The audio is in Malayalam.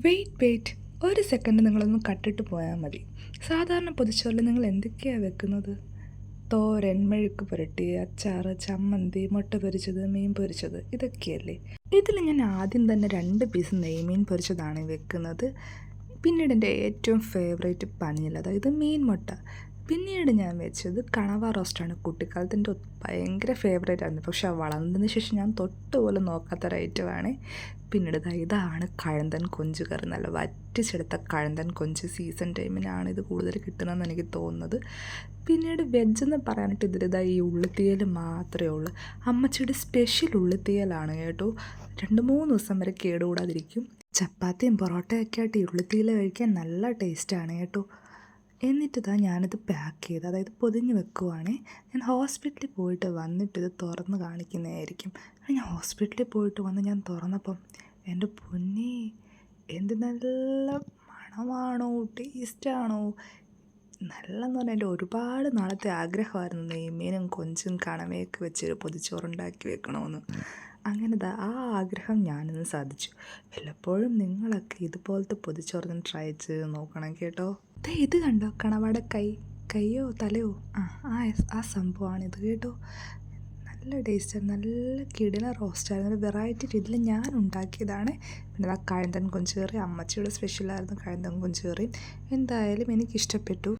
വെയിറ്റ് ഒരു സെക്കൻഡ് നിങ്ങളൊന്ന് കട്ടിട്ട് പോയാൽ മതി. സാധാരണ പൊതിച്ചോറിൽ നിങ്ങൾ എന്തൊക്കെയാണ് വെക്കുന്നത്? തോരൻ, മെഴുക്ക് പുരട്ടി, അച്ചാർ, ചമ്മന്തി, മുട്ട പൊരിച്ചത്, മീൻ പൊരിച്ചത്, ഇതൊക്കെയല്ലേ. ഇതിൽ ഞാൻ ആദ്യം തന്നെ 2 പീസ് നെയ്മീൻ പൊരിച്ചതാണ് വെക്കുന്നത്. പിന്നീട് എൻ്റെ ഏറ്റവും ഫേവറേറ്റ് പനീൽ, അതായത് മീൻ മുട്ട. പിന്നീട് ഞാൻ വെച്ചത് കണവ റോസ്റ്റാണ്. കുട്ടിക്കാലത്ത് എൻ്റെ ഭയങ്കര ഫേവറേറ്റ് ആയിരുന്നു. പക്ഷെ വളർന്നതിന് ശേഷം ഞാൻ തൊട്ട് പോലും നോക്കാത്തൊരു ഐറ്റമാണ്. പിന്നീട് ഇതാണ് കഴന്തൻ കൊഞ്ച് കറി. നല്ല വറ്റിച്ചെടുത്ത കഴന്തൻ കൊഞ്ച്. സീസൺ ടൈമിനാണ് ഇത് കൂടുതൽ കിട്ടുന്നതെന്ന് എനിക്ക് തോന്നുന്നത്. പിന്നീട് വെജെന്ന് പറയാനായിട്ട് ഈ ഉള്ളിത്തീയൽ മാത്രമേ ഉള്ളൂ. അമ്മച്ചിയുടെ സ്പെഷ്യൽ ഉള്ളിത്തീയലാണ് കേട്ടോ. 2-3 ദിവസം വരെ കേടുകൂടാതിരിക്കും. ചപ്പാത്തിയും പൊറോട്ടയൊക്കെ ആയിട്ട് ഈ ഉള്ളിത്തീയൽ കഴിക്കാൻ നല്ല ടേസ്റ്റാണ് കേട്ടോ. എന്നിട്ട് ഞാനിത് പാക്ക് ചെയ്ത്, അതായത് പൊതിഞ്ഞ് വെക്കുവാണേ. ഞാൻ ഹോസ്പിറ്റലിൽ പോയിട്ട് വന്നിട്ട് ഇത് തുറന്ന് കാണിക്കുന്നതായിരിക്കും. ഞാൻ ഹോസ്പിറ്റലിൽ പോയിട്ട് വന്ന് ഞാൻ തുറന്നപ്പം എൻ്റെ പൊന്നേ, എന്ത് നല്ല മണമാണോ, ടേസ്റ്റാണോ. നല്ലതെന്ന് പറഞ്ഞാൽ എൻ്റെ ഒരുപാട് നാളത്തെ ആഗ്രഹമായിരുന്നു നെയ്മീനും കൊഞ്ചും കണവയൊക്കെ വെച്ചൊരു പൊതിച്ചോറുണ്ടാക്കി വെക്കണമെന്ന്. അങ്ങനെ ആ ആഗ്രഹം ഞാനിന്ന് സാധിച്ചു. വല്ലപ്പോഴും നിങ്ങളൊക്കെ ഇതുപോലത്തെ പൊതിച്ചോറ് ട്രൈ ചെയ്ത് നോക്കണം കേട്ടോ. ഇത് കണ്ടോ, കണവയുടെ കൈയോ തലയോ, ആ സംഭവമാണിത് കേട്ടോ. നല്ല ടേസ്റ്റാണ്, നല്ല കിടിലൻ റോസ്റ്റായിരുന്നു. ഒരു വെറൈറ്റി രീതിയിൽ ഞാൻ ഉണ്ടാക്കിയതാണ്. പിന്നെ കഴന്തൻ കൊഞ്ച് കറി അമ്മച്ചിയുടെ സ്പെഷ്യലായിരുന്നു. കഴന്തൻ കൊഞ്ച് കറി എന്തായാലും എനിക്കിഷ്ടപ്പെട്ടു.